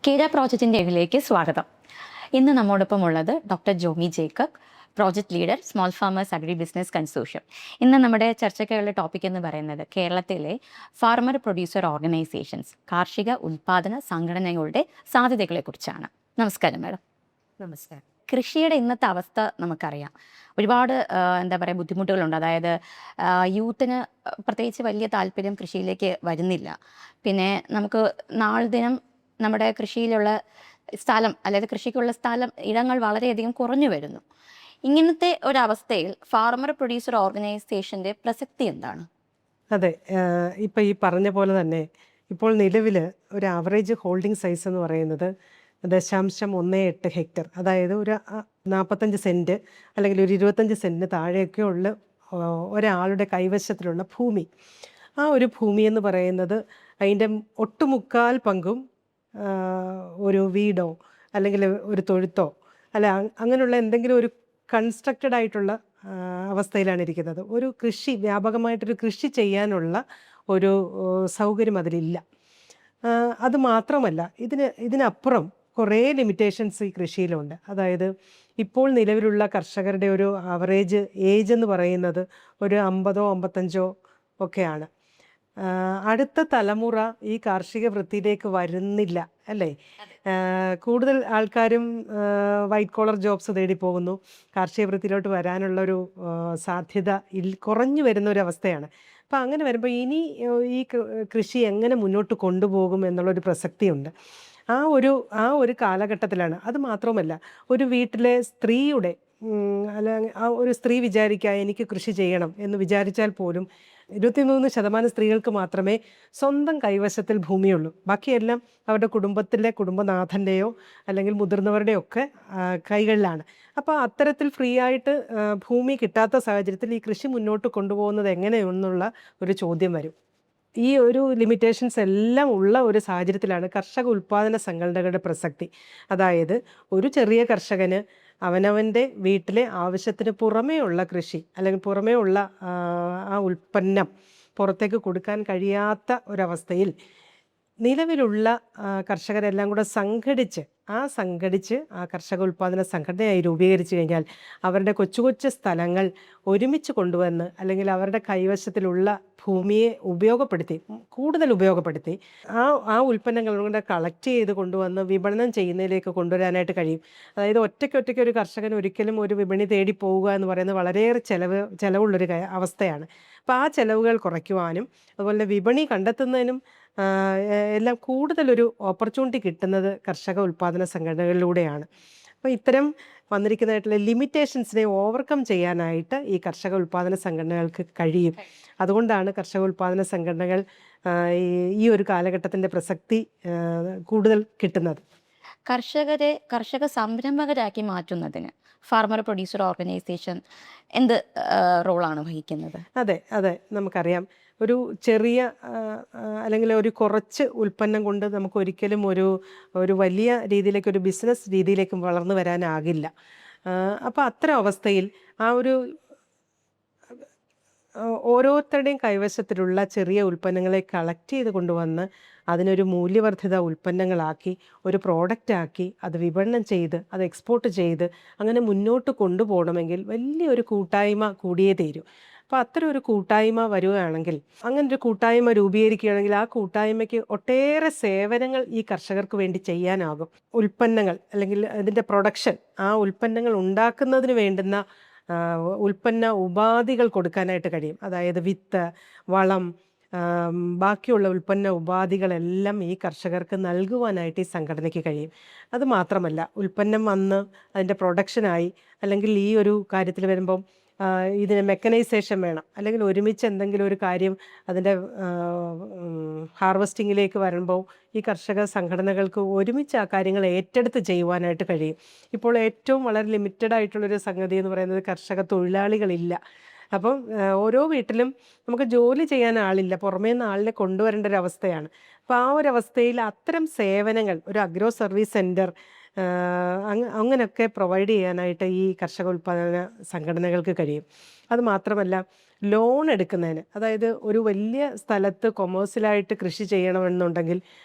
കീര പ്രോജക്റ്റിൻ്റെ ഇതിലേക്ക് സ്വാഗതം. ഇന്ന് നമ്മോടൊപ്പം ഉള്ളത് doctor Jomi Jacob, project leader, small farmers agribusiness consortium. ഇന്ന് നമ്മുടെ ചർച്ചയ്ക്കുള്ള ടോപ്പിക് എന്ന് പറയുന്നത് കേരളത്തിലെ ഫാർമർ പ്രൊഡ്യൂസർ ഓർഗനൈസേഷൻസ്, കാർഷിക ഉൽപാദന സംഘടനകളുടെ സാധ്യതകളെക്കുറിച്ചാണ്. നമസ്കാരം മാഡം. നമസ്കാരം. കൃഷിയുടെ ഇന്നത്തെ അവസ്ഥ നമുക്കറിയാം. ഒരുപാട് എന്താ പറയുക ബുദ്ധിമുട്ടുകളുണ്ട്. അതായത് യൂത്തിന് പ്രത്യേകിച്ച് വലിയ താല്പര്യം കൃഷിയിലേക്ക് വരുന്നില്ല. പിന്നെ നമുക്ക് നാൾ ദിനം നമ്മുടെ കൃഷിയിലുള്ള സ്ഥലം, അതായത് കൃഷിക്കുള്ള സ്ഥലം, ഇടങ്ങൾ വളരെയധികം കുറഞ്ഞു വരുന്നു. ഇങ്ങനത്തെ ഒരവസ്ഥയിൽ ഫാർമർ പ്രൊഡ്യൂസർ ഓർഗനൈസേഷൻ്റെ പ്രസക്തി എന്താണ്? അതെ, ഇപ്പം ഈ പറഞ്ഞ പോലെ തന്നെ ഇപ്പോൾ നിലവിൽ ഒരു ആവറേജ് ഹോൾഡിംഗ് സൈസ് എന്ന് പറയുന്നത് 0.18 ഹെക്ടർ, അതായത് ഒരു 45 സെൻറ്റ് അല്ലെങ്കിൽ ഒരു 25 സെൻറ്റിന് താഴെയൊക്കെ ഉള്ള ഒരാളുടെ കൈവശത്തിലുള്ള ഭൂമി. ആ ഒരു ഭൂമി എന്ന് പറയുന്നത് അതിൻ്റെ ഒട്ടുമുക്കാൽ പങ്കും ഒരു വീടോ അല്ലെങ്കിൽ ഒരു തൊഴുത്തോ അല്ല അങ്ങനെയുള്ള എന്തെങ്കിലും ഒരു കൺസ്ട്രക്റ്റഡ് ആയിട്ടുള്ള അവസ്ഥയിലാണ് ഇരിക്കുന്നത്. ഒരു കൃഷി, വ്യാപകമായിട്ടൊരു കൃഷി ചെയ്യാനുള്ള ഒരു സൗകര്യം അതിലില്ല. അത് മാത്രമല്ല, ഇതിനപ്പുറം കുറേ ലിമിറ്റേഷൻസ് ഈ കൃഷിയിലുണ്ട്. അതായത് ഇപ്പോൾ നിലവിലുള്ള കർഷകരുടെ ഒരു ആവറേജ് ഏജ് എന്ന് പറയുന്നത് ഒരു 50 55 ഒക്കെയാണ്. അടുത്ത തലമുറ ഈ കാർഷിക വൃത്തിയിലേക്ക് വരുന്നില്ല, അല്ലേ? കൂടുതൽ ആൾക്കാരും വൈറ്റ് കോളർ ജോബ്സ് തേടി പോകുന്നു. കാർഷിക വൃത്തിയിലോട്ട് വരാനുള്ളൊരു സാധ്യത കുറഞ്ഞു വരുന്ന ഒരു അവസ്ഥയാണ്. അപ്പം അങ്ങനെ വരുമ്പോൾ ഇനി ഈ കൃഷി എങ്ങനെ മുന്നോട്ട് കൊണ്ടുപോകും എന്നുള്ളൊരു പ്രസക്തിയുണ്ട്. ആ ഒരു കാലഘട്ടത്തിലാണ്. അത് മാത്രമല്ല, ഒരു വീട്ടിലെ സ്ത്രീയുടെ അല്ല ആ ഒരു സ്ത്രീ വിചാരിക്കുക എനിക്ക് കൃഷി ചെയ്യണം എന്ന് വിചാരിച്ചാൽ പോലും 23% സ്ത്രീകൾക്ക് മാത്രമേ സ്വന്തം കൈവശത്തിൽ ഭൂമിയുള്ളൂ. ബാക്കിയെല്ലാം അവരുടെ കുടുംബനാഥൻ്റെയോ അല്ലെങ്കിൽ മുതിർന്നവരുടെയോ ഒക്കെ കൈകളിലാണ്. അപ്പോൾ അത്തരത്തിൽ ഫ്രീ ആയിട്ട് ഭൂമി കിട്ടാത്ത സാഹചര്യത്തിൽ ഈ കൃഷി മുന്നോട്ട് കൊണ്ടുപോകുന്നത് എങ്ങനെയെന്നുള്ള ഒരു ചോദ്യം വരും. ഈ ഒരു ലിമിറ്റേഷൻസ് എല്ലാം ഉള്ള ഒരു സാഹചര്യത്തിലാണ് കർഷക ഉൽപാദന സംഘടനകളുടെ പ്രസക്തി. അതായത് ഒരു ചെറിയ കർഷകന് അവനവൻ്റെ വീട്ടിലെ ആവശ്യത്തിന് പുറമേ ഉള്ള കൃഷി അല്ലെങ്കിൽ പുറമേ ഉള്ള ആ ഉൽപ്പന്നം പുറത്തേക്ക് കൊടുക്കാൻ കഴിയാത്ത ഒരവസ്ഥയിൽ നിലവിലുള്ള കർഷകരെല്ലാം കൂടെ സംഘടിച്ച് ആ കർഷക ഉൽപ്പാദന സംഘടനയായി രൂപീകരിച്ചു കഴിഞ്ഞാൽ അവരുടെ കൊച്ചു കൊച്ചു സ്ഥലങ്ങൾ ഒരുമിച്ച് കൊണ്ടുവന്ന് അല്ലെങ്കിൽ അവരുടെ കൈവശത്തിലുള്ള ഭൂമിയെ കൂടുതൽ ഉപയോഗപ്പെടുത്തി ആ ഉൽപ്പന്നങ്ങൾ കൂടെ കളക്ട് ചെയ്ത് കൊണ്ടുവന്ന് വിപണനം ചെയ്യുന്നതിലേക്ക് കൊണ്ടുവരാനായിട്ട് കഴിയും. അതായത് ഒറ്റയ്ക്ക് ഒരു കർഷകൻ ഒരിക്കലും ഒരു വിപണി തേടി പോവുക എന്ന് പറയുന്നത് വളരെയേറെ ചിലവുള്ളൊരു അവസ്ഥയാണ്. അപ്പോൾ ആ ചിലവുകൾ കുറയ്ക്കുവാനും അതുപോലെ വിപണി കണ്ടെത്തുന്നതിനും എല്ലാം കൂടുതലൊരു ഓപ്പർച്യൂണിറ്റി കിട്ടുന്നത് കർഷക ഉൽപ്പാദന സംഘടനകളിലൂടെയാണ്. അപ്പോൾ ഇത്തരം വന്നിരിക്കുന്നതായിട്ടുള്ള ലിമിറ്റേഷൻസിനെ ഓവർകം ചെയ്യാനായിട്ട് ഈ കർഷക ഉൽപ്പാദന സംഘടനകൾക്ക് കഴിയും. അതുകൊണ്ടാണ് കർഷക ഉൽപ്പാദന സംഘടനകൾ ഈ ഒരു കാലഘട്ടത്തിൻ്റെ പ്രസക്തി കൂടുതൽ കിട്ടുന്നത്. കർഷക സംരംഭകരാക്കി മാറ്റുന്നതിന് ഫാർമർ പ്രൊഡ്യൂസർ ഓർഗനൈസേഷൻ എന്ത് റോളാണ് വഹിക്കുന്നത്? അതെ, നമുക്കറിയാം. ഒരു ചെറിയ അല്ലെങ്കിൽ ഒരു കുറച്ച് ഉൽപ്പന്നം കൊണ്ട് നമുക്ക് ഒരിക്കലും ഒരു വലിയ രീതിയിലേക്ക്, ഒരു ബിസിനസ് രീതിയിലേക്കും വളർന്നു വരാനാകില്ല. അപ്പോൾ അത്തരം അവസ്ഥയിൽ ഓരോരുത്തരുടെയും കൈവശത്തിലുള്ള ചെറിയ ഉൽപ്പന്നങ്ങളെ കളക്ട് ചെയ്ത് കൊണ്ടുവന്ന് അതിനൊരു മൂല്യവർദ്ധിത ഉൽപ്പന്നങ്ങളാക്കി ഒരു പ്രോഡക്റ്റാക്കി അത് വിപണനം ചെയ്ത് അത് എക്സ്പോർട്ട് ചെയ്ത് അങ്ങനെ മുന്നോട്ട് കൊണ്ടുപോകണമെങ്കിൽ വലിയൊരു കൂട്ടായ്മ കൂടിയേ തീരൂ. അപ്പോൾ അത്തരം ഒരു കൂട്ടായ്മ വരുകയാണെങ്കിൽ, അങ്ങനൊരു കൂട്ടായ്മ രൂപീകരിക്കുകയാണെങ്കിൽ ആ കൂട്ടായ്മയ്ക്ക് ഒട്ടേറെ സേവനങ്ങൾ ഈ കർഷകർക്ക് വേണ്ടി ചെയ്യാനാകും. ഉൽപ്പന്നങ്ങൾ അല്ലെങ്കിൽ അതിൻ്റെ പ്രൊഡക്ഷൻ, ആ ഉൽപ്പന്നങ്ങൾ ഉണ്ടാക്കുന്നതിന് വേണ്ടുന്ന ഉൽപ്പന്ന ഉപാധികൾ കൊടുക്കാനായിട്ട് കഴിയും. അതായത് വിത്ത്, വളം, ബാക്കിയുള്ള ഉൽപ്പന്ന ഉപാധികളെല്ലാം ഈ കർഷകർക്ക് നൽകുവാനായിട്ട് ഈ സംഘടനയ്ക്ക് കഴിയും. അത് മാത്രമല്ല, ഉൽപ്പന്നം വന്ന് അതിൻ്റെ പ്രൊഡക്ഷനായി അല്ലെങ്കിൽ ഈ ഒരു കാര്യത്തിൽ വരുമ്പം ഇതിന് മെക്കനൈസേഷൻ വേണം, അല്ലെങ്കിൽ ഒരുമിച്ച് എന്തെങ്കിലും ഒരു കാര്യം അതിൻ്റെ ഹാർവസ്റ്റിങ്ങിലേക്ക് വരുമ്പോൾ ഈ കർഷക സംഘടനകൾക്ക് ഒരുമിച്ച് ആ കാര്യങ്ങൾ ഏറ്റെടുത്ത് ചെയ്യുവാനായിട്ട് കഴിയും. ഇപ്പോൾ ഏറ്റവും വളരെ ലിമിറ്റഡ് ആയിട്ടുള്ളൊരു സംഗതി എന്ന് പറയുന്നത് കർഷക തൊഴിലാളികളില്ല. അപ്പം ഓരോ വീട്ടിലും നമുക്ക് ജോലി ചെയ്യാൻ ആളില്ല, പുറമേ നിന്ന് ആളിനെ കൊണ്ടുവരേണ്ട ഒരു അവസ്ഥയാണ്. അപ്പോൾ ആ ഒരു അവസ്ഥയിൽ അത്തരം സേവനങ്ങൾ ഒരു അഗ്രോ സർവീസ് സെൻറ്റർ അങ്ങനെയൊക്കെ പ്രൊവൈഡ് ചെയ്യാനായിട്ട് ഈ കർഷക ഉൽപ്പാദന സംഘടനകൾക്ക് കഴിയും. അതുമാത്രമല്ല, ലോൺ എടുക്കുന്നതിന്, അതായത് ഒരു വലിയ സ്ഥലത്ത് കൊമേഴ്സ്യലായിട്ട് കൃഷി ചെയ്യണമെന്നുണ്ടെങ്കിൽ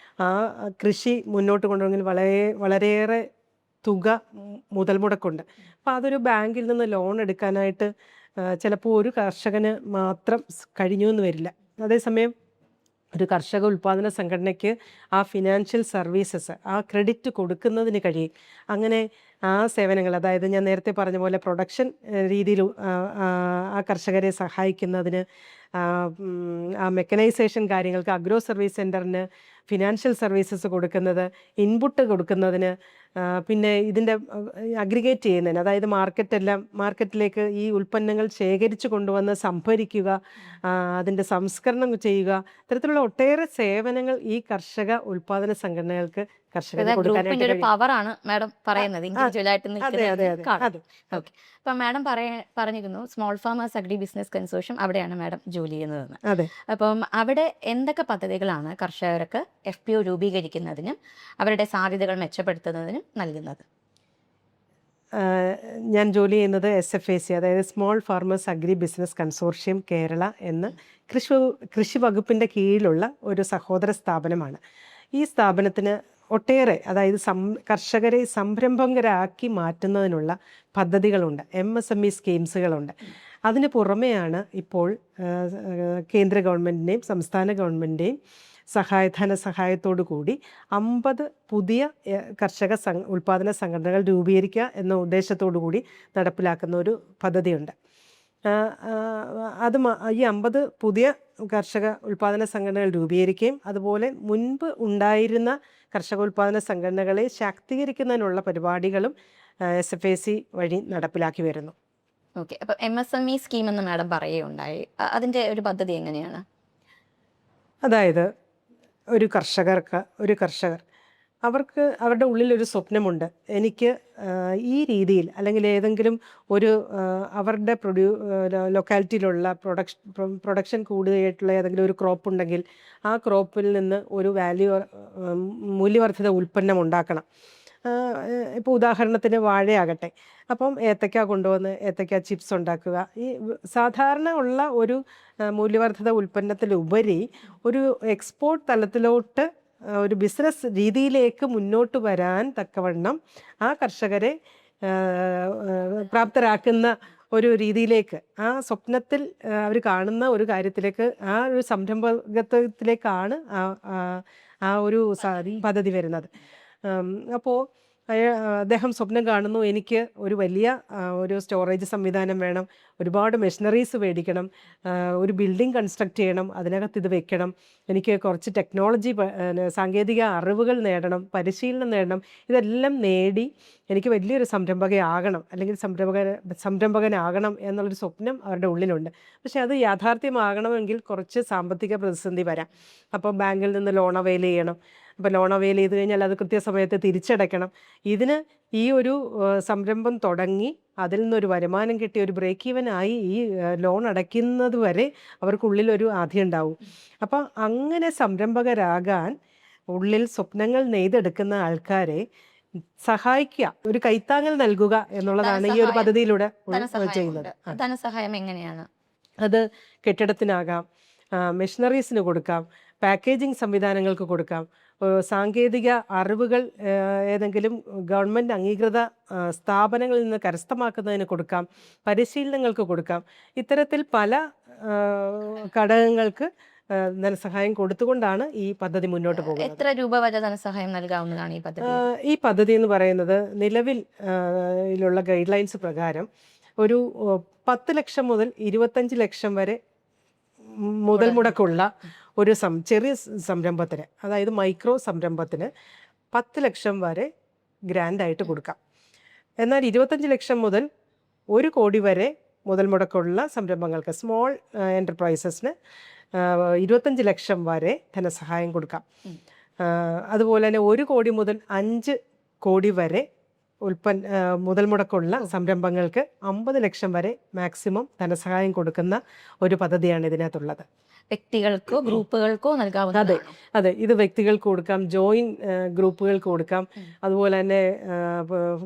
ആ കൃഷി മുന്നോട്ട് കൊണ്ടുപോകണമെങ്കിൽ വളരെയേറെ തുക മുതൽ മുടക്കുണ്ട്. അപ്പോൾ അതൊരു ബാങ്കിൽ നിന്ന് ലോൺ എടുക്കാനായിട്ട് ചിലപ്പോൾ ഒരു കർഷകന് മാത്രം കഴിഞ്ഞു എന്ന് വരില്ല. അതേസമയം ഒരു കർഷക ഉൽപ്പാദന സംഘടനയ്ക്ക് ആ ഫിനാൻഷ്യൽ സർവീസസ്, ആ ക്രെഡിറ്റ് കൊടുക്കുന്നതിന് കഴിയും. അങ്ങനെ ആ സേവനങ്ങൾ, അതായത് ഞാൻ നേരത്തെ പറഞ്ഞ പോലെ പ്രൊഡക്ഷൻ രീതിയിൽ ആ കർഷകരെ സഹായിക്കുന്നതിന്, ആ മെക്കനൈസേഷൻ കാര്യങ്ങൾക്ക് അഗ്രോ സർവീസ് സെൻറ്ററിന് ഫിനാൻഷ്യൽ സർവീസസ് കൊടുക്കുന്നത്, ഇൻപുട്ട് കൊടുക്കുന്നതിന്, പിന്നെ ഇതിൻ്റെ അഗ്രിഗേറ്റ് ചെയ്യുന്നതിന്, അതായത് മാർക്കറ്റിലേക്ക് ഈ ഉൽപ്പന്നങ്ങൾ ശേഖരിച്ചു കൊണ്ടുവന്ന് സംഭരിക്കുക, അതിൻ്റെ സംസ്കരണം ചെയ്യുക, ഇത്തരത്തിലുള്ള ഒട്ടേറെ സേവനങ്ങൾ ഈ കർഷക ഉൽപ്പാദന സംഘടനകൾക്ക് കർഷകർക്ക് ഗ്രൂപ്പിന്റെ ഒരു കൊടുക്കാനായിട്ട് പവറാണ് മാഡം പറയുന്നത്, ഇൻഡിവിജ്വൽ ആയിട്ട് അതെ നിൽക്കുന്നത് അതെ അതെ കാണാം. അതെ ഓക്കെ. അപ്പം മാഡം പറഞ്ഞിരുന്നു small farmers agribusiness consortium, അവിടെയാണ് മാഡം ജോലി ചെയ്യുന്നതെന്ന്. അതെ. അപ്പം അവിടെ എന്തൊക്കെ പദ്ധതികളാണ് കർഷകർക്ക് FPO രൂപീകരിക്കുന്നതിനും അവരുടെ സാധ്യതകൾ മെച്ചപ്പെടുത്തുന്നതിനും നൽകുന്നത്? ഞാൻ ജോലി ചെയ്യുന്നത് SFAC, അതായത് small farmers agribusiness consortium Kerala എന്ന കൃഷി വകുപ്പിൻ്റെ കീഴിലുള്ള ഒരു സഹോദര സ്ഥാപനമാണ്. ഈ സ്ഥാപനത്തിന് ഒട്ടേറെ, അതായത് കർഷകരെ സംരംഭകരാക്കി മാറ്റുന്നതിനുള്ള പദ്ധതികളുണ്ട്, MSME സ്കീംസുകളുണ്ട്. അതിന് പുറമെയാണ് ഇപ്പോൾ കേന്ദ്ര ഗവൺമെൻറ്റിൻ്റെയും സംസ്ഥാന ഗവൺമെൻറ്റിൻ്റെയും ധനസഹായത്തോടു കൂടി 50 പുതിയ കർഷക ഉൽപ്പാദന സംഘടനകൾ രൂപീകരിക്കുക എന്ന ഉദ്ദേശത്തോടു കൂടി നടപ്പിലാക്കുന്ന ഒരു പദ്ധതിയുണ്ട്. ഈ 50 പുതിയ കർഷക ഉൽപ്പാദന സംഘടനകൾ രൂപീകരിക്കുകയും അതുപോലെ മുൻപ് ഉണ്ടായിരുന്ന കർഷക ഉൽപ്പാദന സംഘടനകളെ ശാക്തീകരിക്കുന്നതിനുള്ള പരിപാടികളും SFAC വഴി നടപ്പിലാക്കി വരുന്നു. ഓക്കെ. അപ്പം MSME സ്കീം എന്ന് മാഡം പറയുകയുണ്ടായി, അതിൻ്റെ ഒരു പദ്ധതി എങ്ങനെയാണ്? അതായത് ഒരു കർഷകർ അവർക്ക് അവരുടെ ഉള്ളിലൊരു സ്വപ്നമുണ്ട്, എനിക്ക് ഈ രീതിയിൽ അല്ലെങ്കിൽ ഏതെങ്കിലും ഒരു അവരുടെ ലൊക്കാലിറ്റിയിലുള്ള പ്രൊഡക്ഷൻ കൂടുതലായിട്ടുള്ള ഏതെങ്കിലും ഒരു ക്രോപ്പ് ഉണ്ടെങ്കിൽ ആ ക്രോപ്പിൽ നിന്ന് ഒരു മൂല്യവർദ്ധിത ഉൽപ്പന്നം ഉണ്ടാക്കണം. ഇപ്പോൾ ഉദാഹരണത്തിന് വാഴയാകട്ടെ, അപ്പം ഏത്തയ്ക്ക കൊണ്ടുവന്ന് ഏത്തയ്ക്ക ചിപ്സ് ഉണ്ടാക്കുക. ഈ സാധാരണ ഉള്ള ഒരു മൂല്യവർദ്ധിത ഉൽപ്പന്നത്തിലുപരി ഒരു എക്സ്പോർട്ട് തലത്തിലോട്ട് ഒരു ബിസിനസ് രീതിയിലേക്ക് മുന്നോട്ട് വരാൻ തക്കവണ്ണം ആ കർഷകരെ പ്രാപ്തരാക്കുന്ന ഒരു രീതിയിലേക്ക്, ആ സ്വപ്നത്തിൽ അവർ കാണുന്ന ഒരു കാര്യത്തിലേക്ക്, ആ ഒരു സംരംഭകത്വത്തിലേക്കാണ് ആ ഒരു പദ്ധതി വരുന്നത്. അപ്പോൾ അദ്ദേഹം സ്വപ്നം കാണുന്നു, എനിക്ക് ഒരു വലിയ ഒരു സ്റ്റോറേജ് സംവിധാനം വേണം, ഒരുപാട് മെഷീനറീസ് മേടിക്കണം, ഒരു ബിൽഡിംഗ് കൺസ്ട്രക്റ്റ് ചെയ്യണം, അതിനകത്ത് ഇത് വെക്കണം, എനിക്ക് കുറച്ച് ടെക്നോളജി സാങ്കേതിക അറിവുകൾ നേടണം, പരിശീലനം നേടണം. ഇതെല്ലാം നേടി എനിക്ക് വലിയൊരു സംരംഭകയാകണം അല്ലെങ്കിൽ സംരംഭകനാകണം എന്നുള്ളൊരു സ്വപ്നം അവരുടെ ഉള്ളിലുണ്ട്. പക്ഷേ അത് യാഥാർത്ഥ്യമാകണമെങ്കിൽ കുറച്ച് സാമ്പത്തിക പ്രതിസന്ധി വരാം. അപ്പോൾ ബാങ്കിൽ നിന്ന് ലോൺ അവൈൽ ചെയ്യണം. അപ്പോൾ ലോൺ അവൈൽ ചെയ്ത് കഴിഞ്ഞാൽ അത് കൃത്യസമയത്ത് തിരിച്ചടയ്ക്കണം. ഇതിന് ഈ ഒരു സംരംഭം തുടങ്ങി അതിൽ നിന്നൊരു വരുമാനം കിട്ടി ഒരു ബ്രേക്ക് ഈവൻ ആയി ഈ ലോൺ അടയ്ക്കുന്നത് വരെ അവർക്കുള്ളിലൊരു ആധി ഉണ്ടാവും. അപ്പോൾ അങ്ങനെ സംരംഭകരാകാൻ ഉള്ളിൽ സ്വപ്നങ്ങൾ നെയ്തെടുക്കുന്ന ആൾക്കാരെ സഹായിക്കുക, ഒരു കൈത്താങ്ങൽ നൽകുക എന്നുള്ളതാണ് ഈ ഒരു പദ്ധതിയിലൂടെ ചെയ്യുന്നത്. ധനസഹായം എങ്ങനെയാണ്? അത് കെട്ടിടത്തിനാകാം, മെഷീനറീസിന് കൊടുക്കാം, പാക്കേജിംഗ് സംവിധാനങ്ങൾക്ക് കൊടുക്കാം, സാങ്കേതിക അറിവുകൾ ഏതെങ്കിലും ഗവൺമെൻറ് അംഗീകൃത സ്ഥാപനങ്ങളിൽ നിന്ന് കരസ്ഥമാക്കുന്നതിന് കൊടുക്കാം, പരിശീലനങ്ങൾക്ക് കൊടുക്കാം. ഇത്തരത്തിൽ പല ഘടകങ്ങൾക്ക് ധനസഹായം കൊടുത്തുകൊണ്ടാണ് ഈ പദ്ധതി മുന്നോട്ട് പോകുന്നത്. എത്ര രൂപ വരെ ധനസഹായം നൽകാവുന്നതാണ് ഈ പദ്ധതി? ഈ പദ്ധതി എന്ന് പറയുന്നത് നിലവിൽ ലുള്ള ഗൈഡ് ലൈൻസ് പ്രകാരം ഒരു 10 ലക്ഷം മുതൽ 25 ലക്ഷം വരെ മുതൽ മുടക്കുള്ള ഒരു ചെറിയ സംരംഭത്തിന്, അതായത് മൈക്രോ സംരംഭത്തിന് 10 ലക്ഷം വരെ ഗ്രാൻഡായിട്ട് കൊടുക്കാം. എന്നാൽ 25 ലക്ഷം മുതൽ 1 കോടി വരെ മുതൽ മുടക്കുള്ള സംരംഭങ്ങൾക്ക്, സ്മോൾ എൻ്റർപ്രൈസസിന് 25 ലക്ഷം വരെ ധനസഹായം കൊടുക്കാം. അതുപോലെ തന്നെ 1 കോടി മുതൽ 5 കോടി വരെ മുതൽ മുടക്കുള്ള സംരംഭങ്ങൾക്ക് 50 ലക്ഷം വരെ മാക്സിമം ധനസഹായം കൊടുക്കുന്ന ഒരു പദ്ധതിയാണ് ഇതിനകത്തുള്ളത്. വ്യക്തികൾക്കോ ഗ്രൂപ്പുകൾക്കോ നൽകാവുന്നതാണ്. അതെ, ഇത് വ്യക്തികൾക്ക് കൊടുക്കാം, ഗ്രൂപ്പുകൾക്ക് കൊടുക്കാം, അതുപോലെ തന്നെ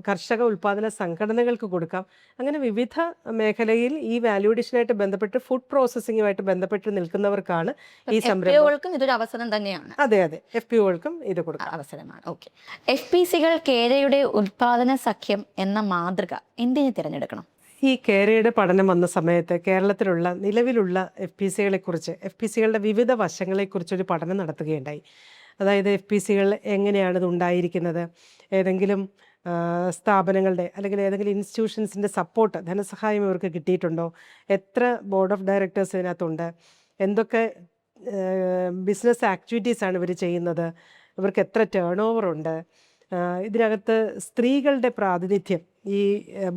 കർഷക ഉൽപാദന സംഘടനകൾക്ക് കൊടുക്കാം. അങ്ങനെ വിവിധ മേഖലയിൽ ഈ വാല്യൂ അഡീഷനായിട്ട് ബന്ധപ്പെട്ട് ഫുഡ് പ്രോസസ്സിങ്ങുമായിട്ട് ബന്ധപ്പെട്ട് നിൽക്കുന്നവർക്കാണ് ഈ സംരംഭം. FPOകൾക്കും ഇതൊരു അവസരം തന്നെയാണ്. അതെ, FPOകൾക്കും ഇത് കൊടുക്കാം. അവസരമാണ്. ഓക്കെ. FPCകൾ കേരയുടെ ഉൽപാദന സഖ്യം എന്ന മാതൃക എന്തിനു തിരഞ്ഞെടുക്കണം? ഈ കേരയുടെ പഠനം വന്ന സമയത്ത് കേരളത്തിലുള്ള നിലവിലുള്ള FPCകളുടെ വിവിധ വശങ്ങളെക്കുറിച്ചൊരു പഠനം നടത്തുകയുണ്ടായി. അതായത് FPCകൾ എങ്ങനെയാണ് ഇത് ഉണ്ടായിരിക്കുന്നത്, ഏതെങ്കിലും സ്ഥാപനങ്ങളുടെ അല്ലെങ്കിൽ ഏതെങ്കിലും ഇൻസ്റ്റിറ്റ്യൂഷൻസിൻ്റെ സപ്പോർട്ട്, ധനസഹായം ഇവർക്ക് കിട്ടിയിട്ടുണ്ടോ, എത്ര ബോർഡ് ഓഫ് ഡയറക്ടേഴ്സ് ഇതിനകത്തുണ്ട്, എന്തൊക്കെ ബിസിനസ് ആക്ടിവിറ്റീസാണ് ഇവർ ചെയ്യുന്നത്, ഇവർക്ക് എത്ര ടേൺ ഓവർ ഉണ്ട്, ഇതിനകത്ത് സ്ത്രീകളുടെ പ്രാതിനിധ്യം, ഈ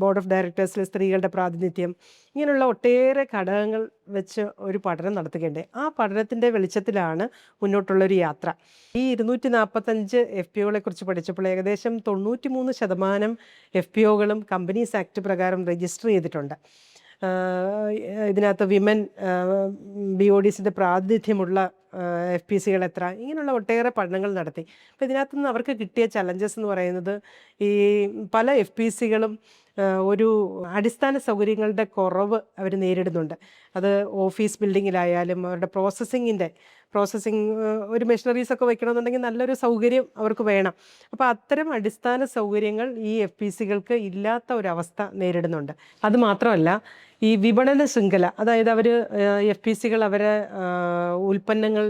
ബോർഡ് ഓഫ് ഡയറക്ടേഴ്സിൽ സ്ത്രീകളുടെ പ്രാതിനിധ്യം, ഇങ്ങനെയുള്ള ഒട്ടേറെ ഘടകങ്ങൾ വെച്ച് ഒരു പഠനം നടത്തുകയുണ്ടായി. ആ പഠനത്തിൻ്റെ വെളിച്ചത്തിലാണ് മുന്നോട്ടുള്ളൊരു യാത്ര. ഈ 245 FPOകളെ കുറിച്ച് പഠിച്ചപ്പോൾ ഏകദേശം 93% FPOകളും കമ്പനീസ് ആക്ട് പ്രകാരം രജിസ്റ്റർ ചെയ്തിട്ടുണ്ട്. ഇതിനകത്ത് വിമൻ BODസിൻ്റെ പ്രാതിനിധ്യമുള്ള FPCകൾ എത്ര, ഇങ്ങനെയുള്ള ഒട്ടേറെ പഠനങ്ങൾ നടത്തി. അപ്പോൾ ഇതിനകത്തുനിന്ന് അവർക്ക് കിട്ടിയ ചലഞ്ചസ് എന്ന് പറയുന്നത്, ഈ പല FPCകളും ഒരു അടിസ്ഥാന സൗകര്യങ്ങളുടെ കുറവ് അവർ നേരിടുന്നുണ്ട്. അത് ഓഫീസ് ബിൽഡിങ്ങിലായാലും അവരുടെ പ്രോസസ്സിങ് ഒരു മെഷീനറീസൊക്കെ വെക്കണമെന്നുണ്ടെങ്കിൽ നല്ലൊരു സൗകര്യം അവർക്ക് വേണം. അപ്പോൾ അത്തരം അടിസ്ഥാന സൗകര്യങ്ങൾ ഈ FPCകൾക്ക് ഇല്ലാത്ത ഒരവസ്ഥ നേരിടുന്നുണ്ട്. അതുമാത്രമല്ല, ഈ വിപണന ശൃംഖല, അതായത് അവർ FPCകൾ അവരെ ഉൽപ്പന്നങ്ങൾ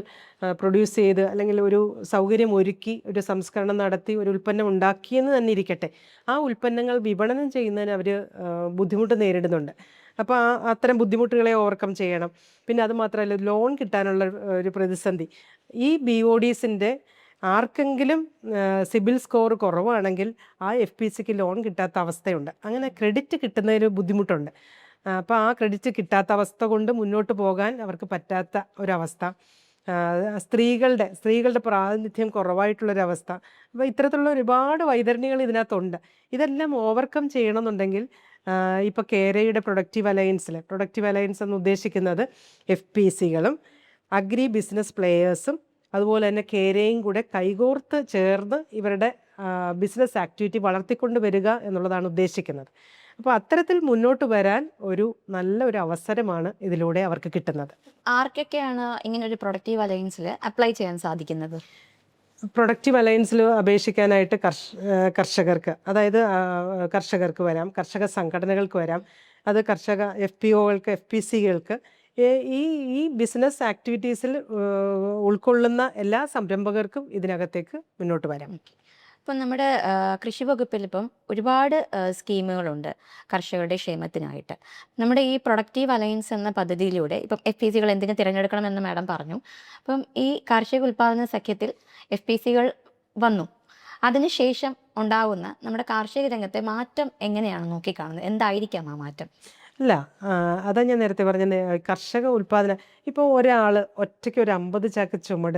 പ്രൊഡ്യൂസ് ചെയ്ത് അല്ലെങ്കിൽ ഒരു സൗകര്യം ഒരുക്കി ഒരു സംസ്കരണം നടത്തി ഒരു ഉൽപ്പന്നം ഉണ്ടാക്കിയെന്ന് തന്നെ ഇരിക്കട്ടെ, ആ ഉൽപ്പന്നങ്ങൾ വിപണനം ചെയ്യുന്നതിന് അവർ ബുദ്ധിമുട്ട് നേരിടുന്നുണ്ട്. അപ്പോൾ അത്തരം ബുദ്ധിമുട്ടുകളെ ഓവർകം ചെയ്യണം. പിന്നെ അതുമാത്രമല്ല, ലോൺ കിട്ടാനുള്ള ഒരു പ്രതിസന്ധി. ഈ BODസിൻ്റെ ആർക്കെങ്കിലും സിബിൽ സ്കോർ കുറവാണെങ്കിൽ ആ FPCക്ക് ലോൺ കിട്ടാത്ത അവസ്ഥയുണ്ട്. അങ്ങനെ ക്രെഡിറ്റ് കിട്ടുന്നതിന് ബുദ്ധിമുട്ടുണ്ട്. അപ്പോൾ ആ ക്രെഡിറ്റ് കിട്ടാത്ത അവസ്ഥ കൊണ്ട് മുന്നോട്ട് പോകാൻ അവർക്ക് പറ്റാത്ത ഒരവസ്ഥ, സ്ത്രീകളുടെ പ്രാതിനിധ്യം കുറവായിട്ടുള്ളൊരവസ്ഥ. അപ്പോൾ ഇത്തരത്തിലുള്ള ഒരുപാട് വൈതരണികൾ ഇതിനകത്തുണ്ട്. ഇതെല്ലാം ഓവർകം ചെയ്യണമെന്നുണ്ടെങ്കിൽ ഇപ്പോൾ കേരയുടെ പ്രൊഡക്റ്റീവ് അലയൻസ് എന്ന് ഉദ്ദേശിക്കുന്നത് FPCകളും അഗ്രി ബിസിനസ് പ്ലെയേഴ്സും അതുപോലെ തന്നെ കേരയും കൂടെ കൈകോർത്ത് ചേർന്ന് ഇവരുടെ ബിസിനസ് ആക്ടിവിറ്റി വളർത്തിക്കൊണ്ട് വരിക എന്നുള്ളതാണ് ഉദ്ദേശിക്കുന്നത്. അപ്പോൾ അത്തരത്തിൽ മുന്നോട്ട് വരാൻ നല്ലൊരു അവസരമാണ് ഇതിലൂടെ അവർക്ക് കിട്ടുന്നത്. ആർക്കൊക്കെയാണ് ഇങ്ങനെ ഒരു പ്രൊഡക്റ്റീവ് അലയൻസിൽ അപ്ലൈ ചെയ്യാൻ സാധിക്കുന്നത്? പ്രൊഡക്റ്റീവ് അലയൻസിൽ അപേക്ഷിക്കാനായിട്ട് കർഷകർക്ക് വരാം, കർഷക സംഘടനകൾക്ക് വരാം, അത് കർഷക FPOകൾക്ക്, FPCകൾക്ക്, ഈ ബിസിനസ് ആക്ടിവിറ്റീസിൽ ഉൾക്കൊള്ളുന്ന എല്ലാ സംരംഭകർക്കും ഇതിനകത്തേക്ക് മുന്നോട്ട് വരാം. ഇപ്പം നമ്മുടെ കൃഷി വകുപ്പിൽ ഇപ്പം ഒരുപാട് സ്കീമുകളുണ്ട് കർഷകരുടെ ക്ഷേമത്തിനായിട്ട്. നമ്മുടെ ഈ പ്രൊഡക്റ്റീവ് അലയൻസ് എന്ന പദ്ധതിയിലൂടെ ഇപ്പം FPCകൾ എന്തിനു തിരഞ്ഞെടുക്കണമെന്ന് മാഡം പറഞ്ഞു. അപ്പം ഈ കാർഷിക ഉൽപ്പാദന സഖ്യത്തിൽ FPCകൾ വന്നു, അതിനുശേഷം ഉണ്ടാകുന്ന നമ്മുടെ കാർഷിക രംഗത്തെ മാറ്റം എങ്ങനെയാണ് നോക്കിക്കാണുന്നത്? എന്തായിരിക്കാം ആ മാറ്റം? അല്ല, അതാ ഞാൻ നേരത്തെ പറഞ്ഞ കർഷക ഉൽപ്പാദനം. ഇപ്പോൾ ഒരാൾ ഒറ്റയ്ക്ക് ഒരു 50 ചാക്ക് ചുമട്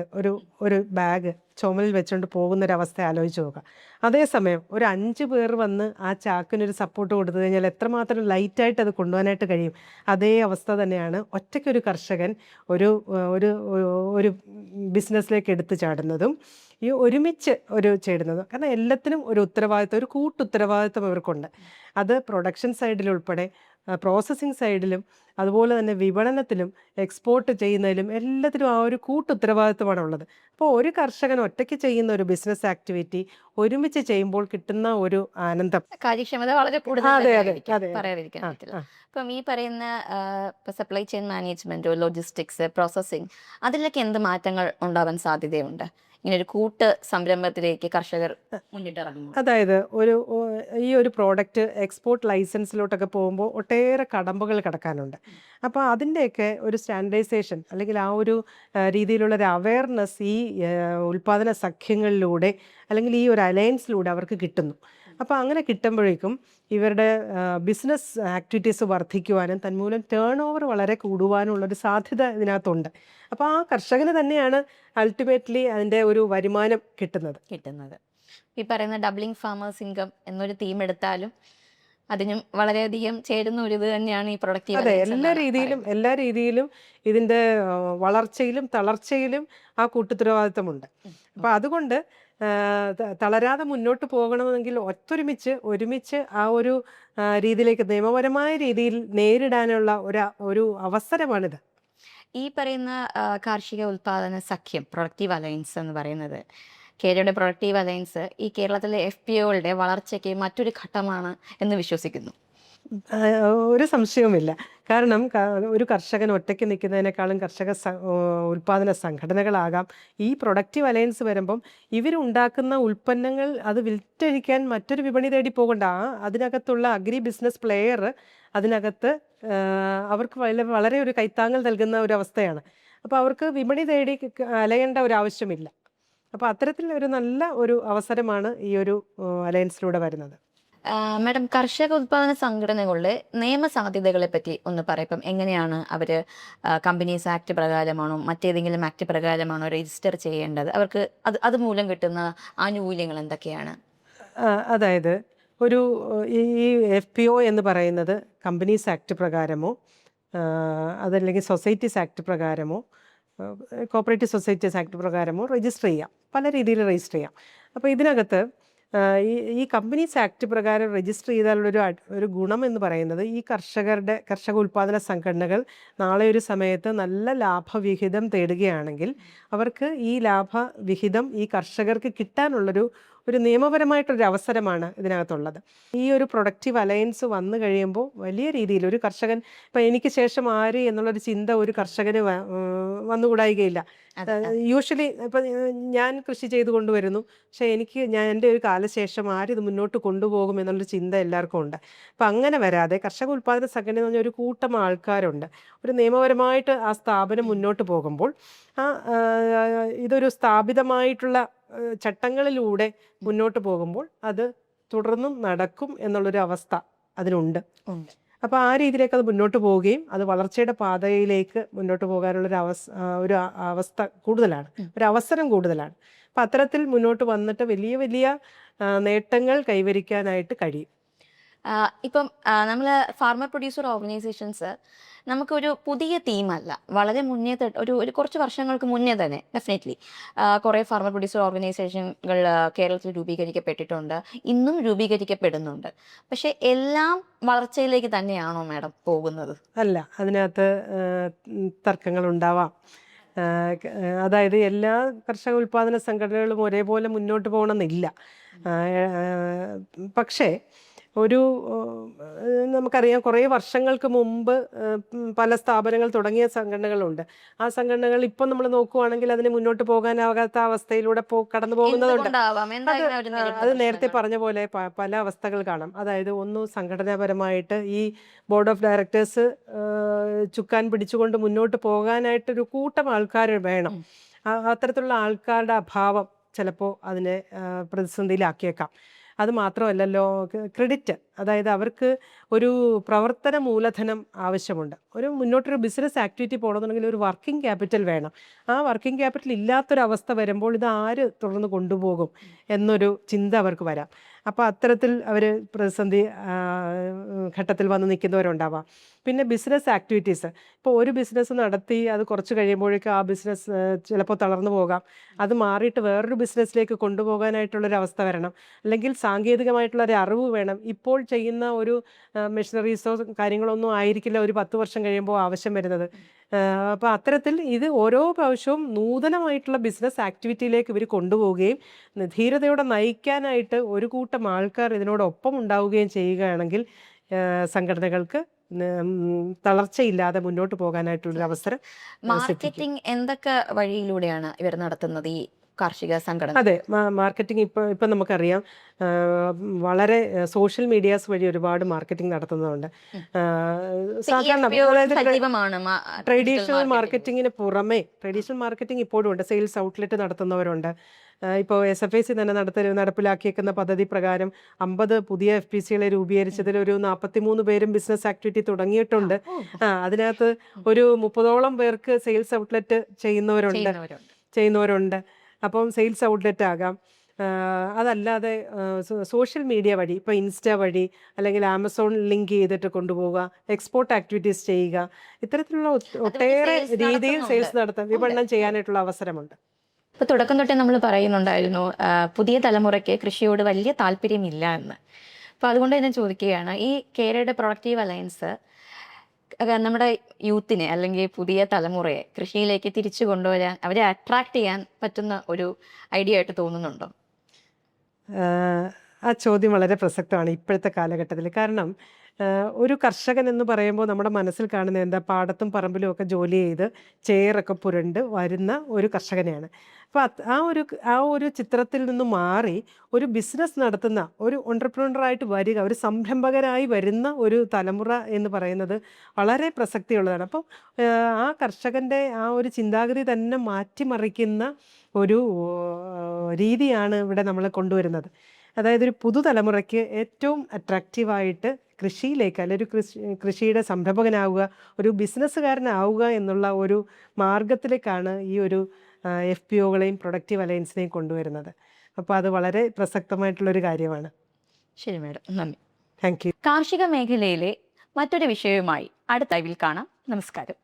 ഒരു ബാഗ് ചുമലിൽ വെച്ചുകൊണ്ട് പോകുന്നൊരവസ്ഥ ആലോചിച്ച് നോക്കുക. അതേസമയം ഒരു 5 പേർ വന്ന് ആ ചാക്കിനൊരു സപ്പോർട്ട് കൊടുത്തു കഴിഞ്ഞാൽ എത്രമാത്രം ലൈറ്റായിട്ട് അത് കൊണ്ടുപോകാനായിട്ട് കഴിയും. അതേ അവസ്ഥ തന്നെയാണ് ഒറ്റയ്ക്കൊരു കർഷകൻ ഒരു ബിസിനസ്സിലേക്ക് എടുത്തു ചാടുന്നതും ഈ ഒരുമിച്ച് ചേടുന്നതും. കാരണം എല്ലാത്തിനും ഒരു ഉത്തരവാദിത്വം, ഒരു കൂട്ടുത്തരവാദിത്വം ഇവർക്കുണ്ട്. അത് പ്രൊഡക്ഷൻ സൈഡിലുൾപ്പെടെ പ്രോസസ്സിങ് സൈഡിലും അതുപോലെ തന്നെ വിപണനത്തിലും എക്സ്പോർട്ട് ചെയ്യുന്നതിലും എല്ലാത്തിലും ആ ഒരു കൂട്ടുത്തരവാദിത്വമാണ് ഉള്ളത്. അപ്പോൾ ഒരു കർഷകൻ ഒറ്റയ്ക്ക് ചെയ്യുന്ന ഒരു ബിസിനസ് ആക്ടിവിറ്റി ഒരുമിച്ച് ചെയ്യുമ്പോൾ കിട്ടുന്ന ഒരു ആനന്ദം, കാര്യക്ഷമത വളരെ കൂടുതൽ പറയാതിരിക്കാൻ പറ്റില്ല. ഇപ്പം ഈ പറയുന്ന സപ്ലൈ ചെയിൻ മാനേജ്മെന്റോ ലോജിസ്റ്റിക്സ് പ്രോസസ്സിങ് അതിലൊക്കെ എന്ത് മാറ്റങ്ങൾ ഉണ്ടാവാൻ സാധ്യതയുണ്ട് ഇങ്ങനെ ഒരു കൂട്ട് സംരംഭത്തിലേക്ക് കർഷകർ മുന്നിട്ടിറങ്ങും? അതായത് ഈ ഒരു പ്രോഡക്റ്റ് എക്സ്പോർട്ട് ലൈസൻസിലോട്ടൊക്കെ പോകുമ്പോൾ ഒട്ടേറെ കടമ്പകൾ കടക്കാനുണ്ട്. അപ്പോൾ അതിൻ്റെയൊക്കെ ഒരു സ്റ്റാൻഡർഡൈസേഷൻ അല്ലെങ്കിൽ ആ ഒരു രീതിയിലുള്ളൊരു അവയർനെസ് ഈ ഉൽപ്പാദന സഖ്യങ്ങളിലൂടെ അല്ലെങ്കിൽ ഈ ഒരു അലയൻസിലൂടെ അവർക്ക് കിട്ടുന്നു. അപ്പോൾ അങ്ങനെ കിട്ടുമ്പോഴേക്കും ഇവരുടെ ബിസിനസ് ആക്ടിവിറ്റീസ് വർദ്ധിക്കുവാനും തന്മൂലം ടേൺ ഓവർ വളരെ കൂടുവാനുള്ളൊരു സാധ്യത ഇതിനകത്തുണ്ട്. അപ്പോൾ ആ കർഷകന് തന്നെയാണ് അൾട്ടിമേറ്റ്ലി അതിൻ്റെ ഒരു വരുമാനം കിട്ടുന്നത്. ഈ പറയുന്ന ഡബ്ലിംഗ് ഫാമേഴ്സ് ഇൻകം എന്നൊരു തീം എടുത്താലും അതിനും വളരെയധികം ചേരുന്ന ഒരു ഇത് തന്നെയാണ് ഈ പ്രൊഡക്റ്റീവ് അതെ, അലയൻസ് എന്നാണ് എല്ലാ രീതിയിലും ഇതിൻ്റെ വളർച്ചയിലും തളർച്ചയിലും ആ കൂട്ടുത്തരവാദിത്തമുണ്ട്. അപ്പോൾ അതുകൊണ്ട് തളരാതെ മുന്നോട്ട് പോകണമെങ്കിൽ ഒരുമിച്ച് ആ ഒരു രീതിയിലേക്ക് നിയമപരമായ രീതിയിൽ നേരിടാനുള്ള ഒരു അവസരമാണിത്. ഈ പറയുന്ന കാർഷിക ഉൽപാദന സഖ്യം പ്രൊഡക്റ്റീവ് അലയൻസ് എന്ന് പറയുന്നത്, കേരളയുടെ പ്രൊഡക്റ്റീവ് അലയൻസ് ഈ കേരളത്തിലെ FPOകളുടെ വളർച്ചയ്ക്ക് മറ്റൊരു ഘട്ടമാണ് എന്ന് വിശ്വസിക്കുന്നു. ആ, ഒരു സംശയവുമില്ല. കാരണം ഒരു കർഷകൻ ഒറ്റയ്ക്ക് നിൽക്കുന്നതിനേക്കാളും ഉൽപാദന സംഘടനകളാകാം. ഈ പ്രൊഡക്റ്റീവ് അലയൻസ് വരുമ്പം ഇവരുണ്ടാക്കുന്ന ഉൽപ്പന്നങ്ങൾ അത് വിറ്റഴിക്കാൻ മറ്റൊരു വിപണി തേടി പോകണ്ട. അതിനകത്തുള്ള അഗ്രി ബിസിനസ് പ്ലെയർ അതിനകത്ത് അവർക്ക് വളരെ ഒരു കൈത്താങ്ങൽ നൽകുന്ന ഒരു അവസ്ഥയാണ്. അപ്പോൾ അവർക്ക് വിപണി തേടി അലയേണ്ട ഒരു ആവശ്യമില്ല. അപ്പോൾ അത്തരത്തിൽ ഒരു നല്ല ഒരു അവസരമാണ് ഈ ഒരു അലയൻസിലൂടെ വരുന്നത്. മാഡം, കർഷക ഉൽപാദന സംഘടനകളുടെ നിയമസാധ്യതകളെ പറ്റി ഒന്ന് പറയപ്പം. എങ്ങനെയാണ് അവർ കമ്പനീസ് ആക്ട് പ്രകാരമാണോ മറ്റേതെങ്കിലും ആക്ട് പ്രകാരമാണോ രജിസ്റ്റർ ചെയ്യേണ്ടത്? അവർക്ക് അതുമൂലം കിട്ടുന്ന ആനുകൂല്യങ്ങൾ എന്തൊക്കെയാണ്? അതായത് ഒരു ഈ FPO എന്ന് പറയുന്നത് കമ്പനീസ് ആക്ട് പ്രകാരമോ അതല്ലെങ്കിൽ സൊസൈറ്റീസ് ആക്ട് പ്രകാരമോ കോപ്പറേറ്റീവ് സൊസൈറ്റീസ് ആക്ട് പ്രകാരമോ രജിസ്റ്റർ ചെയ്യാം. പല രീതിയിൽ രജിസ്റ്റർ ചെയ്യാം. അപ്പോൾ ഇതിനകത്ത് ഈ കമ്പനീസ് ആക്ട് പ്രകാരം രജിസ്റ്റർ ചെയ്താലുള്ളൊരു ഒരു ഗുണം എന്ന് പറയുന്നത് ഈ കർഷക ഉൽപാദന സംഘടനകൾ നാളെ ഒരു സമയത്ത് നല്ല ലാഭവിഹിതം തേടുകയാണെങ്കിൽ അവർക്ക് ഈ ലാഭവിഹിതം ഈ കർഷകർക്ക് കിട്ടാനുള്ളൊരു നിയമപരമായിട്ടൊരു അവസരമാണ് ഇതിനകത്തുള്ളത്. ഈ ഒരു പ്രൊഡക്റ്റീവ് അലയൻസ് വന്നു കഴിയുമ്പോൾ വലിയ രീതിയിൽ ഒരു കർഷകൻ ഇപ്പം എനിക്ക് ശേഷം ആര് എന്നുള്ളൊരു ചിന്ത ഒരു കർഷകന് വന്നുകൂടായികയില്ല. യൂഷ്വലി ഇപ്പം ഞാൻ കൃഷി ചെയ്ത് കൊണ്ടുവരുന്നു, പക്ഷേ എൻ്റെ ഒരു കാലശേഷം ആരിത് മുന്നോട്ട് കൊണ്ടുപോകും എന്നുള്ളൊരു ചിന്ത എല്ലാവർക്കും ഉണ്ട്. അപ്പം അങ്ങനെ വരാതെ കർഷക ഉൽപാദന സംഘടന എന്ന് പറഞ്ഞാൽ ഒരു കൂട്ടം ആൾക്കാരുണ്ട്. ഒരു നിയമപരമായിട്ട് ആ സ്ഥാപനം മുന്നോട്ട് പോകുമ്പോൾ ഇതൊരു സ്ഥാപിതമായിട്ടുള്ള ചട്ടങ്ങളിലൂടെ മുന്നോട്ട് പോകുമ്പോൾ അത് തുടർന്നും നടക്കും എന്നുള്ളൊരു അവസ്ഥ അതിനുണ്ട്. അപ്പോൾ ആ രീതിയിലേക്ക് അത് മുന്നോട്ട് പോവുകയും അത് വളർച്ചയുടെ പാതയിലേക്ക് മുന്നോട്ട് പോകാനുള്ളൊരു ഒരു അവസ്ഥ കൂടുതലാണ്, ഒരു അവസരം കൂടുതലാണ്. അപ്പം അത്തരത്തിൽ മുന്നോട്ട് വന്നിട്ട് വലിയ വലിയ നേട്ടങ്ങൾ കൈവരിക്കാനായിട്ട് കഴിയും. ഇപ്പം നമ്മൾ ഫാർമർ പ്രൊഡ്യൂസർ ഓർഗനൈസേഷൻസ് നമുക്കൊരു പുതിയ തീമല്ല, വളരെ മുന്നേ ഒരു കുറച്ച് വർഷങ്ങൾക്ക് മുന്നേ തന്നെ ഡെഫിനറ്റ്ലി കുറേ ഫാർമർ പ്രൊഡ്യൂസർ ഓർഗനൈസേഷനുകൾ കേരളത്തിൽ രൂപീകരിക്കപ്പെട്ടിട്ടുണ്ട്, ഇന്നും രൂപീകരിക്കപ്പെടുന്നുണ്ട്. പക്ഷേ എല്ലാം വളർച്ചയിലേക്ക് തന്നെയാണോ മാഡം പോകുന്നത്? അല്ല, അതിനകത്ത് തർക്കങ്ങളുണ്ടാവാം. അതായത് എല്ലാ കർഷക ഉൽപാദന സംഘടനകളും ഒരേപോലെ മുന്നോട്ട് പോകണമെന്നില്ല. പക്ഷേ നമുക്കറിയാം കുറേ വർഷങ്ങൾക്ക് മുമ്പ് പല സ്ഥാപനങ്ങൾ തുടങ്ങിയ സംഘടനകളുണ്ട്. ആ സംഘടനകൾ ഇപ്പം നമ്മൾ നോക്കുവാണെങ്കിൽ അതിന് മുന്നോട്ട് പോകാനാകാത്ത അവസ്ഥയിലൂടെ കടന്നു പോകുന്നതുണ്ട്. അത് നേരത്തെ പറഞ്ഞ പോലെ പല അവസ്ഥകൾ കാണാം. അതായത് ഒന്ന് സംഘടനാപരമായിട്ട് ഈ ബോർഡ് ഓഫ് ഡയറക്ടേഴ്സ് ചുക്കാൻ പിടിച്ചുകൊണ്ട് മുന്നോട്ട് പോകാനായിട്ടൊരു കൂട്ടം ആൾക്കാർ വേണം. അത്തരത്തിലുള്ള ആൾക്കാരുടെ അഭാവം ചിലപ്പോൾ അതിനെ പ്രതിസന്ധിയിലാക്കിയേക്കാം. അത് മാത്രമല്ലല്ലോ, ക്രെഡിറ്റ്, അതായത് അവർക്ക് ഒരു പ്രവർത്തന മൂലധനം ആവശ്യമുണ്ട്. മുന്നോട്ടൊരു ബിസിനസ് ആക്ടിവിറ്റി പോകണമെന്നുണ്ടെങ്കിൽ ഒരു വർക്കിംഗ് ക്യാപിറ്റൽ വേണം. ആ വർക്കിംഗ് ക്യാപിറ്റൽ ഇല്ലാത്തൊരവസ്ഥ വരുമ്പോൾ ഇത് ആര് തുടർന്ന് കൊണ്ടുപോകും എന്നൊരു ചിന്ത അവർക്ക് വരാം. അപ്പോൾ അത്തരത്തിൽ അവർ പ്രതിസന്ധി ഘട്ടത്തിൽ വന്ന് നിൽക്കുന്നവരുണ്ടാവാം. പിന്നെ ബിസിനസ് ആക്ടിവിറ്റീസ്, ഇപ്പോൾ ഒരു ബിസിനസ് നടത്തി അത് കുറച്ച് കഴിയുമ്പോഴേക്കും ആ ബിസിനസ് ചിലപ്പോൾ തളർന്നു പോകാം. അത് മാറിയിട്ട് വേറൊരു ബിസിനസ്സിലേക്ക് കൊണ്ടുപോകാനായിട്ടുള്ളൊരവസ്ഥ വരണം. അല്ലെങ്കിൽ സാങ്കേതികമായിട്ടുള്ളൊരു അറിവ് വേണം. ഇപ്പോൾ ചെയ്യുന്ന ഒരു മെഷീനറീസോ കാര്യങ്ങളൊന്നും ആയിരിക്കില്ല ഒരു 10 വർഷം കഴിയുമ്പോൾ ആവശ്യം വരുന്നത്. അപ്പോൾ അത്തരത്തിൽ ഇത് ഓരോ പ്രാവശ്യവും നൂതനമായിട്ടുള്ള ബിസിനസ് ആക്ടിവിറ്റിയിലേക്ക് ഇവർ കൊണ്ടുപോവുകയും ധീരതയോടെ നയിക്കാനായിട്ട് ഒരു കൂട്ടം ആൾക്കാർ ഇതിനോടൊപ്പം ഉണ്ടാവുകയും ചെയ്യുകയാണെങ്കിൽ സംഘടനകൾക്ക് തളർച്ചയില്ലാതെ മുന്നോട്ട് പോകാനായിട്ടുള്ളൊരു അവസരം. മാർക്കറ്റിംഗ് എന്തൊക്കെ വഴിയിലൂടെയാണ് ഇവർ നടത്തുന്നത് ഈ കാർഷിക സംഘടന? അതെ, മാർക്കറ്റിംഗ് ഇപ്പം നമുക്കറിയാം വളരെ സോഷ്യൽ മീഡിയാസ് വഴി ഒരുപാട് മാർക്കറ്റിംഗ് നടത്തുന്നുണ്ട്. സാധാരണ ട്രഡീഷണൽ മാർക്കറ്റിങ്ങിന് പുറമെ ട്രഡീഷണൽ മാർക്കറ്റിംഗ് ഇപ്പോഴും ഉണ്ട്. സെയിൽസ് ഔട്ട്ലെറ്റ് നടത്തുന്നവരുണ്ട്. ഇപ്പോൾ SFIC തന്നെ നടപ്പിലാക്കിയേക്കുന്ന പദ്ധതി പ്രകാരം 50 പുതിയ FPCകളെ രൂപീകരിച്ചതിൽ ഒരു 43 പേരും ബിസിനസ് ആക്ടിവിറ്റി തുടങ്ങിയിട്ടുണ്ട്. അതിനകത്ത് ഒരു 30ഓളം പേർക്ക് സെയിൽസ് ഔട്ട്ലെറ്റ് ചെയ്യുന്നവരുണ്ട്. അപ്പം സെയിൽസ് ഔട്ട്ലെറ്റ് ആകാം. അതല്ലാതെ സോഷ്യൽ മീഡിയ വഴി ഇപ്പോൾ ഇൻസ്റ്റ വഴി അല്ലെങ്കിൽ ആമസോൺ ലിങ്ക് ചെയ്തിട്ട് കൊണ്ടുപോവുക, എക്സ്പോർട്ട് ആക്ടിവിറ്റീസ് ചെയ്യുക, ഇത്തരത്തിലുള്ള ഒട്ടേറെ sales രീതിയിൽ നടത്തുന്നുണ്ട്. സെയിൽസ് നടത്താൻ വിപണനം ചെയ്യാനായിട്ടുള്ള അവസരമുണ്ട്. ഇപ്പോൾ തുടക്കം തൊട്ടേ നമ്മൾ പറയുന്നുണ്ടായിരുന്നു പുതിയ തലമുറയ്ക്ക് കൃഷിയോട് വലിയ താല്പര്യമില്ല എന്ന്. അപ്പോൾ അതുകൊണ്ട് തന്നെ ചോദിക്കുകയാണ്, ഈ കേരയുടെ പ്രൊഡക്റ്റീവ് അലയൻസ് നമ്മുടെ യൂത്തിനെ അല്ലെങ്കിൽ പുതിയ തലമുറയെ കൃഷിയിലേക്ക് തിരിച്ചു കൊണ്ടുവരാൻ, അവരെ അട്രാക്ട് ചെയ്യാൻ പറ്റുന്ന ഒരു ഐഡിയ ആയിട്ട് തോന്നുന്നുണ്ടോ? ആ ചോദ്യം വളരെ പ്രസക്തമാണ് ഇപ്പോഴത്തെ കാലഘട്ടത്തിൽ. കാരണം ഒരു കർഷകൻ എന്ന് പറയുമ്പോൾ നമ്മുടെ മനസ്സിൽ കാണുന്നത് എന്താ, പാടത്തും പറമ്പിലും ഒക്കെ ജോലി ചെയ്ത് ചേറൊക്കെ പുരണ്ട് വരുന്ന ഒരു കർഷകനെയാണ്. അപ്പോൾ ആ ഒരു ചിത്രത്തിൽ നിന്ന് മാറി ഒരു ബിസിനസ് നടത്തുന്ന ഒരു ഓൺട്രപ്രണറായിട്ട് വരിക, ഒരു സംരംഭകരായി വരുന്ന ഒരു തലമുറ എന്ന് പറയുന്നത് വളരെ പ്രസക്തിയുള്ളതാണ്. അപ്പം ആ കർഷകൻ്റെ ആ ഒരു ചിന്താഗതി തന്നെ മാറ്റിമറിക്കുന്ന ഒരു രീതിയാണ് ഇവിടെ നമ്മൾ കൊണ്ടുവരുന്നത്. അതായത് ഒരു പുതുതലമുറയ്ക്ക് ഏറ്റവും അട്രാക്റ്റീവായിട്ട് കൃഷിയിലേക്ക്, അല്ലെങ്കിൽ ഒരു കൃഷിയുടെ സംരംഭകനാവുക, ഒരു ബിസിനസ്സുകാരനാവുക എന്നുള്ള ഒരു മാർഗത്തിലേക്കാണ് ഈ ഒരു FPOകളെയും പ്രൊഡക്റ്റീവ് അലയൻസിനെയും കൊണ്ടുവരുന്നത്. അപ്പോൾ അത് വളരെ പ്രസക്തമായിട്ടുള്ളൊരു കാര്യമാണ്. ശരി മാഡം, നന്ദി. Thank you. കാർഷിക മേഖലയിലെ മറ്റൊരു വിഷയവുമായി അടുത്ത ലൈവിൽ കാണാം. നമസ്കാരം.